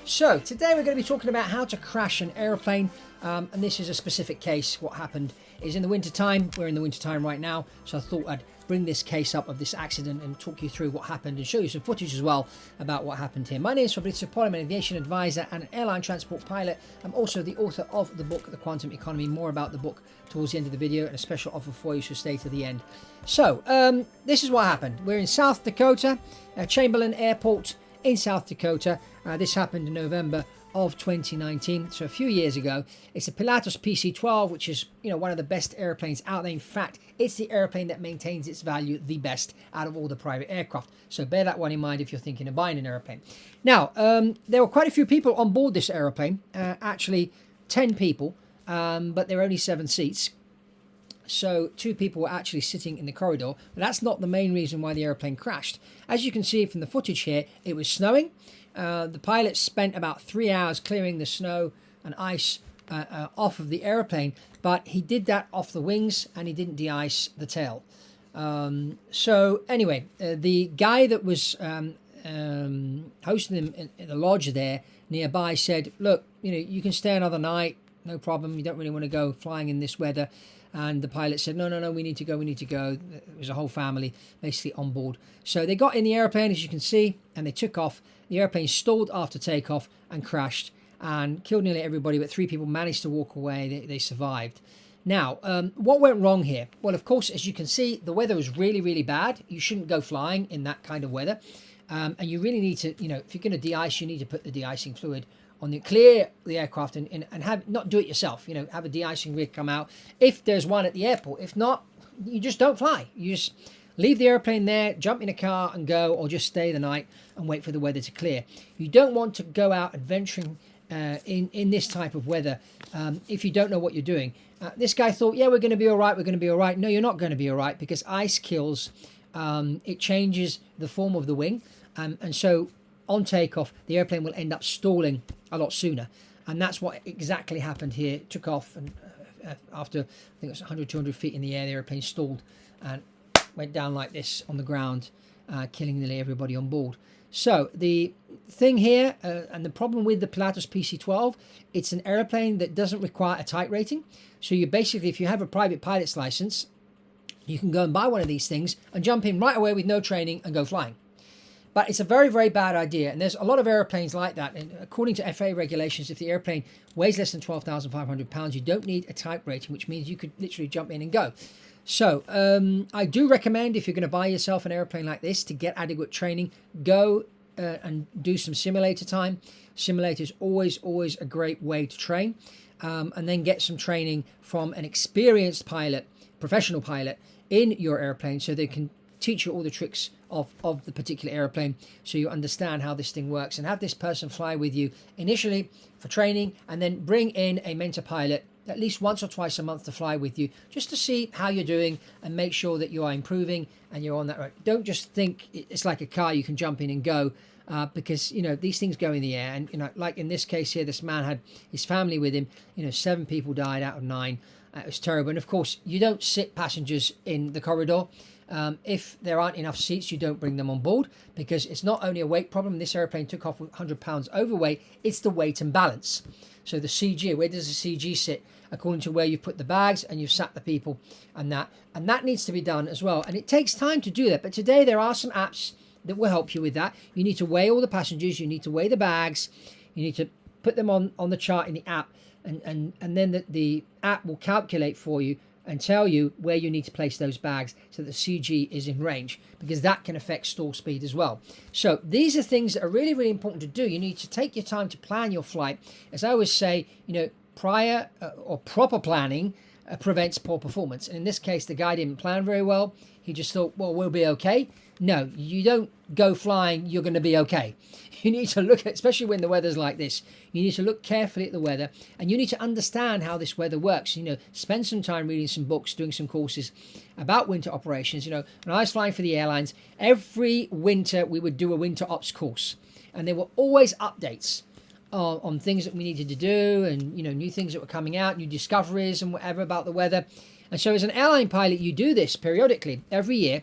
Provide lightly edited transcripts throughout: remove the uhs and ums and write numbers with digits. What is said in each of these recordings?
So today we're going to be talking about how to crash an aeroplane, and this is a specific case. What happened is in the winter time. We're in the winter time right now, so I thought I'd bring this case up of this accident and talk you through what happened and show you some footage as well about what happened here. My name is Fabrizio. I'm an aviation advisor and an airline transport pilot. I'm also the author of the book The Quantum Economy. More about the book towards the end of the video, and a special offer for you, so stay to the end. So this is what happened. We're in South Dakota, Chamberlain Airport in South Dakota. This happened in November of 2019, so a few years ago. It's a Pilatus PC-12, which is, one of the best airplanes out there. In fact, it's the airplane that maintains its value the best out of all the private aircraft. So bear that one in mind if you're thinking of buying an airplane. Now, there were quite a few people on board this airplane, actually 10 people, but there were only 7 seats. So 2 people were actually sitting in the corridor, but that's not the main reason why the airplane crashed. As you can see from the footage here, it was snowing. The pilot spent about 3 hours clearing the snow and ice off of the airplane, but he did that off the wings and he didn't de-ice the tail. So anyway, the guy that was hosting him in the lodge there nearby said, look, you can stay another night, no problem. You don't really want to go flying in this weather. And the pilot said, no, we need to go. There was a whole family basically on board. So they got in the airplane, as you can see, and they took off. The airplane stalled after takeoff and crashed and killed nearly everybody, but 3 people managed to walk away. They survived. Now, what went wrong here? Well, of course, as you can see, the weather was really, really bad. You shouldn't go flying in that kind of weather. And you really need to, if you're going to de-ice, you need to put the de-icing fluid on clear the aircraft and have, not do it yourself, have a de-icing rig come out if there's one at the airport. If not, you just don't fly. You just leave the airplane there, jump in a car and go, or just stay the night and wait for the weather to clear. You don't want to go out adventuring in this type of weather if you don't know what you're doing. This guy thought, yeah, we're going to be all right. No, you're not going to be all right, because ice kills. It changes the form of the wing, and so on takeoff, the airplane will end up stalling a lot sooner. And that's what exactly happened here. It took off, and after, I think it was 100, 200 feet in the air, the airplane stalled and went down like this on the ground, killing nearly everybody on board. So the thing here, and the problem with the Pilatus PC-12, it's an airplane that doesn't require a type rating. So you basically, if you have a private pilot's license, you can go and buy one of these things and jump in right away with no training and go flying. But it's a very, very bad idea. And there's a lot of airplanes like that. And according to FAA regulations, if the airplane weighs less than 12,500 pounds, you don't need a type rating, which means you could literally jump in and go. So I do recommend, if you're going to buy yourself an airplane like this, to get adequate training, go and do some simulator time. Simulator is always a great way to train. And then get some training from an experienced pilot, professional pilot, in your airplane, so they can teach you all the tricks of the particular airplane, so you understand how this thing works, and have this person fly with you initially for training, and then bring in a mentor pilot at least once or twice a month to fly with you, just to see how you're doing and make sure that you are improving and you're on that road. Don't just think it's like a car, you can jump in and go, because these things go in the air. And like in this case here, this man had his family with him. 7 people died out of 9. It was terrible. And of course, you don't sit passengers in the corridor. If there aren't enough seats, you don't bring them on board, because it's not only a weight problem. This airplane took off with 100 pounds overweight. It's the weight and balance. So the CG, where does the CG sit? According to where you put the bags and you've sat the people, and that needs to be done as well. And it takes time to do that. But today there are some apps that will help you with that. You need to weigh all the passengers. You need to weigh the bags. You need to put them on the chart in the app. And then the app will calculate for you and tell you where you need to place those bags so that the CG is in range, because that can affect stall speed as well. So these are things that are really, really important to do. You need to take your time to plan your flight. As I always say, prior or proper planning prevents poor performance. And in this case, the guy didn't plan very well. He just thought, well, we'll be okay. No, you don't go flying, you're going to be okay. You need to look at, especially when the weather's like this, you need to look carefully at the weather, and you need to understand how this weather works. Spend some time reading some books, doing some courses about winter operations. When I was flying for the airlines, every winter we would do a winter ops course, and there were always updates on things that we needed to do, and new things that were coming out, new discoveries and whatever about the weather. And so as an airline pilot, you do this periodically every year.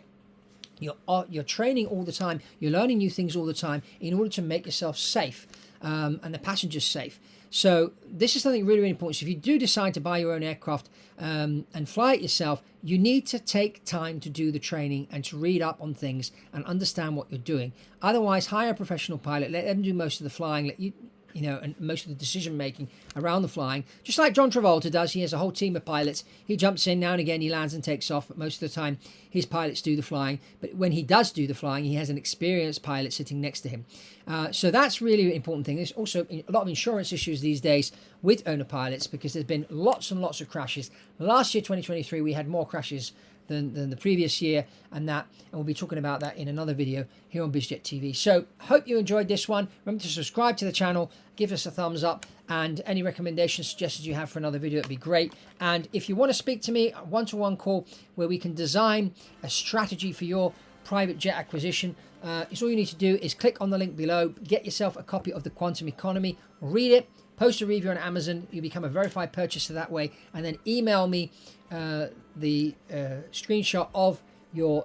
You're training all the time. You're learning new things all the time in order to make yourself safe. and the passenger's safe. So this is something really, really important. So if you do decide to buy your own aircraft and fly it yourself, you need to take time to do the training and to read up on things and understand what you're doing. Otherwise, hire a professional pilot, let them do most of the flying, let you know, and most of the decision making around the flying, just like John Travolta does. He has a whole team of pilots. He jumps in now and again, he lands and takes off, but most of the time his pilots do the flying. But when he does do the flying, he has an experienced pilot sitting next to him. So that's really an important thing. There's also a lot of insurance issues these days with owner pilots because there's been lots and lots of crashes. Last year, 2023, we had more crashes than the previous year, and we'll be talking about that in another video here on BizJet TV. So hope you enjoyed this one. Remember to subscribe to the channel, give us a thumbs up, and any recommendations, suggestions you have for another video, that'd be great. And if you want to speak to me, a one-to-one call where we can design a strategy for your private jet acquisition, it's all you need to do is click on the link below, get yourself a copy of The Quantum Economy, read it, post a review on Amazon, you become a verified purchaser that way, and then email me the screenshot of your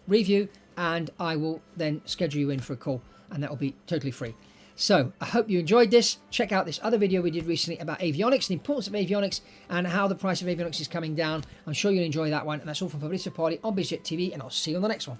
review, and I will then schedule you in for a call, and that will be totally free. So I hope you enjoyed this. Check out this other video we did recently about avionics, the importance of avionics, and how the price of avionics is coming down. I'm sure you'll enjoy that one. And that's all from Fabrizio on BizJet TV, and I'll see you on the next one.